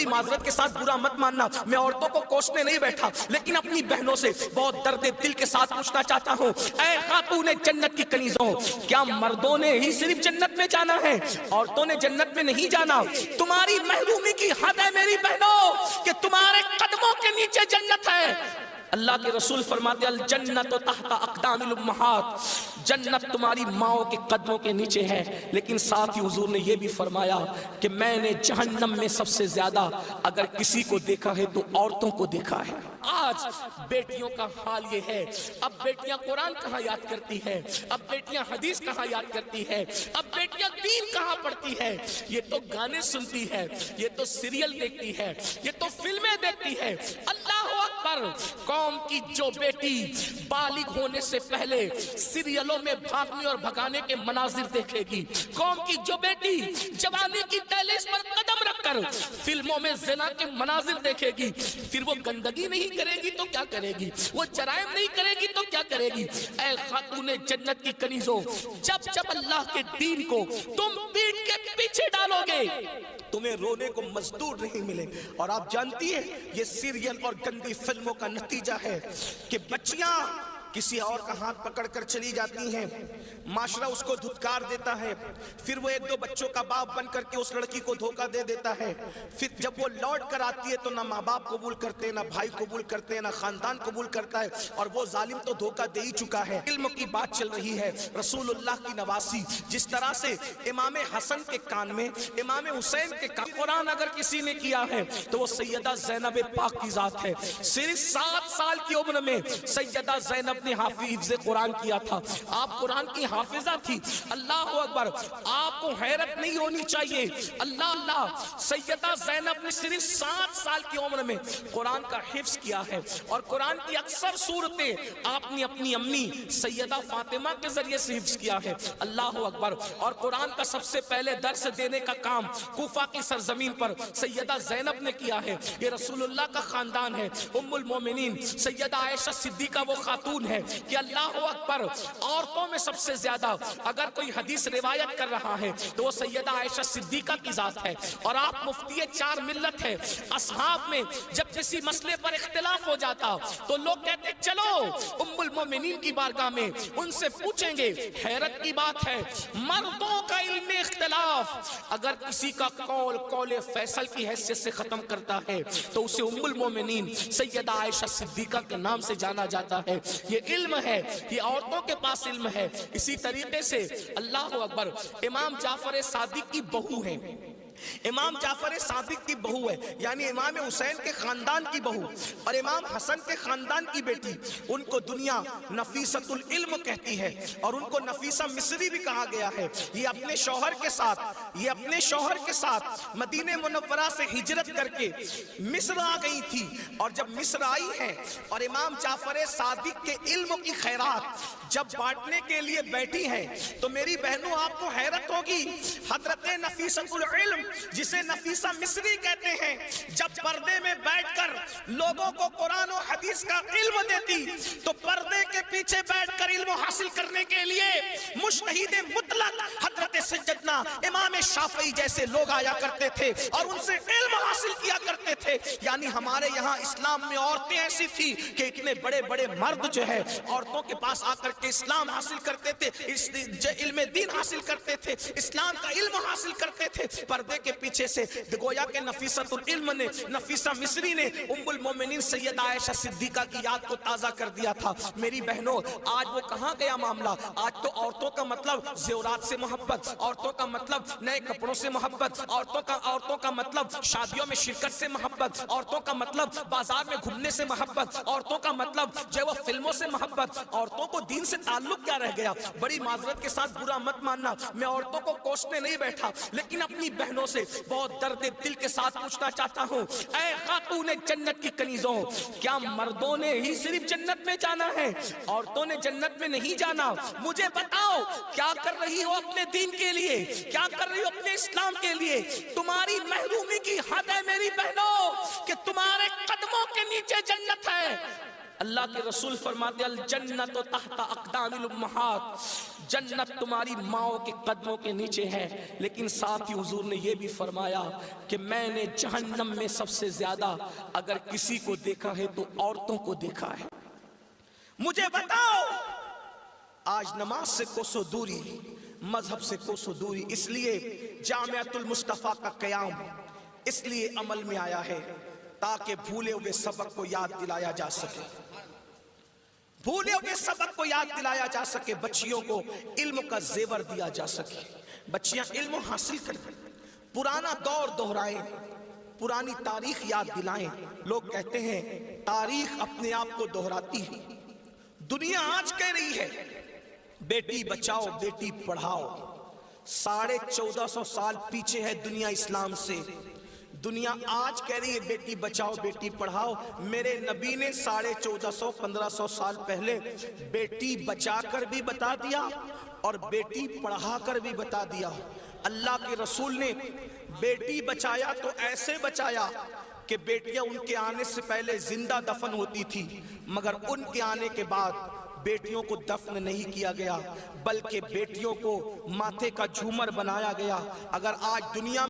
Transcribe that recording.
بڑی معذرت کے ساتھ برا مت ماننا، میں عورتوں کو کوسنے نہیں بیٹھا، لیکن اپنی بہنوں سے بہت درد دل کے ساتھ پوچھنا چاہتا ہوں، اے خاتون جنت کی کنیزوں، کیا مردوں نے ہی صرف جنت میں جانا ہے؟ عورتوں نے جنت میں نہیں جانا؟ تمہاری محرومی کی حد ہے میری بہنوں کہ تمہارے قدموں کے نیچے جنت ہے۔ اللہ کے رسول فرماتے الجنت تحت اقدام الامہات، جنت تمہاری ماؤں کے قدموں کے نیچے ہے، لیکن ساتھ ہی حضور نے یہ بھی فرمایا کہ میں نے جہنم میں سب سے زیادہ اگر کسی کو دیکھا ہے تو عورتوں کو دیکھا ہے۔ آج بیٹیوں کا حال یہ ہے، اب بیٹیاں قرآن کہاں یاد کرتی ہے، اب بیٹیاں حدیث کہاں یاد کرتی ہے، اب بیٹیاں دین کہاں پڑھتی ہے؟ یہ تو گانے سنتی ہے، یہ تو سیریل دیکھتی ہے، یہ تو فلمیں دیکھتی ہے۔ اللہ اکبر! قوم کی جو بیٹی بالغ ہونے سے پہلے سیریلوں میں بھاگنے اور بھگانے کے مناظر دیکھے گی، قوم کی جو بیٹی جوانی کی دہلیز پر قدم رکھ کر فلموں میں زنا کے مناظر دیکھے گی، پھر وہ گندگی نہیں کرے گی تو کیا کرے گی؟ وہ جرائم نہیں کرے گی تو کیا کرے گی؟ اے خاتون جنت کی کنیزوں، جب جب اللہ کے دین کو تم پیٹ کے پیچھے ڈالو گے تمہیں رونے کو مزدور نہیں ملے۔ اور آپ جانتی ہیں یہ سیریل اور گندی فلموں کا نتیجہ ہے کہ بچیاں کسی اور کا ہاتھ پکڑ کر چلی جاتی ہیں، معاشرہ اس کو دھتکار دیتا ہے، پھر وہ ایک دو بچوں کا باپ بن کر کے اس لڑکی کو دھوکہ دے دیتا ہے، پھر جب وہ لوٹ کر آتی ہے تو نہ ماں باپ قبول کرتے، نہ بھائی قبول کرتے، نہ خاندان قبول کرتا ہے، اور وہ ظالم تو دھوکہ دے ہی چکا ہے۔ علم کی بات چل رہی ہے، رسول اللہ کی نواسی، جس طرح سے امام حسن کے کان میں، امام حسین کے کان قرآن اگر کسی نے کیا ہے تو وہ سیدہ زینب پاک کی ذات ہے۔ صرف 7 سال کی عمر میں سیدہ زینب نے حافظ قرآن کیا تھا، آپ قرآن کی حافظہ تھی۔ اللہ اکبر! آپ کو حیرت نہیں ہونی چاہیے، اللہ سیدہ زینب نے صرف 7 سال کی عمر میں قرآن کا حفظ کیا ہے، اور قرآن کی اکثر صورتیں آپ نے اپنی امی سیدہ فاطمہ کے ذریعے سے حفظ کیا ہے۔ اللہ اکبر! اور قرآن کا سب سے پہلے درس دینے کا کام کوفہ کی سرزمین پر سیدہ زینب نے کیا ہے۔ یہ رسول اللہ کا خاندان ہے۔ ام المومنین سیدہ عائشہ صدیقہ وہ خاتون ہے کہ اللہ اکبر، عورتوں میں سب سے زیادہ اگر کوئی حدیث روایت کر رہا ہے تو وہ سیدہ عائشہ صدیقہ کی ذات ہے۔ اور آپ مفتی 4 ملت ہے۔ اصحاب میں جب کسی مسئلے پر اختلاف ہو جاتا تو لوگ کہتے چلو ام المومنین کی بارگاہ میں ان سے پوچھیں گے۔ حیرت کی بات ہے، مردوں کا علم اختلاف اگر کسی کا قول فیصل کی حیثیت سے ختم کرتا ہے تو اسے ام المومنین سیدہ عائشہ صدیقہ کے نام سے جانا جاتا ہے۔ یہ علم ہے، یہ عورتوں کے پاس علم ہے۔ اسی طریقے سے اللہ اکبر، امام جعفر صادق کی بہو ہے، امام جعفر صادق کی بہو ہے، یعنی امام حسین کے خاندان کی بہو اور امام حسن کے خاندان کی بیٹی، ان کو دنیا نفیسۃ العلم کہتی ہے، اور ان کو نفیسہ مصری بھی کہا گیا ہے۔ یہ اپنے شوہر کے ساتھ مدینہ منورہ سے ہجرت کر کے مصر آ گئی تھی، اور جب مصر آئی ہے اور امام جعفر صادق کے علم کی خیرات جب بانٹنے کے لیے بیٹھی ہیں تو میری بہنوں آپ کو حیرت ہوگی، حضرت نفیسۃ العلم جسے نفیسہ مصری کہتے ہیں، جب پردے میں بیٹھ کر لوگوں کو قرآن و حدیث کا علم دیتی تو پردے کے پیچھے بیٹھ کر علم حاصل کرنے کے لیے مجتہد مطلق حضرت سیدنا امام شافعی جیسے لوگ آیا کرتے تھے اور ان سے علم حاصل کیا کرتے تھے۔ یعنی ہمارے یہاں اسلام میں عورتیں ایسی تھی کہ اتنے بڑے بڑے مرد جو ہے عورتوں کے پاس آ کر کے اسلام حاصل کرتے تھے، علم دین حاصل کرتے تھے، اسلام کا علم حاصل کرتے تھے۔ پردے کے پیچھے سے گویا کہ نفیسۃ العلم نے، نفیسہ مصری نے ام المومنین سیدہ عائشہ صدیقہ کی یاد کو تازہ کر دیا تھا۔ میری بہنوں، آج وہ کہاں گیا معاملہ؟ آج تو عورتوں کا مطلب زیورات سے محبت، عورتوں کا مطلب نئے کپڑوں سے محبت، عورتوں کا مطلب شادیوں میں شرکت سے محبت، عورتوں کا مطلب بازار میں گھومنے سے محبت، عورتوں کا مطلب جو ہے وہ فلموں سے محبت۔ عورتوں کو دین سے تعلق کیا رہ گیا؟ بڑی معذرت کے ساتھ برا مت ماننا، میں عورتوں کو کوسنے نہیں بیٹھا، لیکن اپنی بہنوں سے بہت درد دل کے ساتھ پوچھنا چاہتا ہوں، اے خاتون جنت کی کنیزوں، کیا مردوں نے ہی صرف جنت میں جانا ہے؟ عورتوں نے جنت میں نہیں جانا؟ مجھے بتاؤ کیا کر رہی ہو اپنے دین کے لیے، کیا کر رہی ہو اپنے اسلام کے لیے؟ تمہاری محرومی کی حد ہے میری بہنوں کہ تمہارے قدموں کے نیچے جنت ہے۔ اللہ کے رسول فرماتے الجنت تحت اقدام الامہات، جنت تمہاری ماؤں کے قدموں کے نیچے ہے، لیکن ساتھ ہی حضور نے یہ بھی فرمایا کہ میں نے جہنم میں سب سے زیادہ اگر کسی کو دیکھا ہے تو عورتوں کو دیکھا ہے۔ مجھے بتاؤ، آج نماز سے کوسوں دوری، مذہب سے کوسوں دوری، اس لیے جامعۃ المصطفیٰ کا قیام اس لیے عمل میں آیا ہے تاکہ بھولے ہوئے سبق کو یاد دلایا جا سکے، بھولے ہوئے سبق کو یاد دلایا جا سکے، بچیوں کو علم کا زیور دیا جا سکے، بچیاں علم حاصل کریں، پرانا دور دہرائیں، پرانی تاریخ یاد دلائیں۔ لوگ کہتے ہیں تاریخ اپنے آپ کو دہراتی ہے، دنیا آج کہہ رہی ہے بیٹی بچاؤ بیٹی پڑھاؤ، 1450 سال پیچھے ہے دنیا اسلام سے، دنیا آج کہہ رہی ہے بیٹی بچاؤ بیٹی پڑھاؤ۔ میرے نبی نے 1450-1500 سال پہلے بیٹی بچا کر بھی بتا دیا اور بیٹی پڑھا کر بھی بتا دیا۔ اللہ کے رسول نے بیٹی بچایا تو ایسے بچایا کہ بیٹیاں ان کے آنے سے پہلے زندہ دفن ہوتی تھی، مگر ان کے آنے کے بعد بیٹیوں کو دفن نہیں کیا گیا بلکہ بیٹیوں کو ماتھے کا جھومر بنایا گیا۔ اگر آج دنیا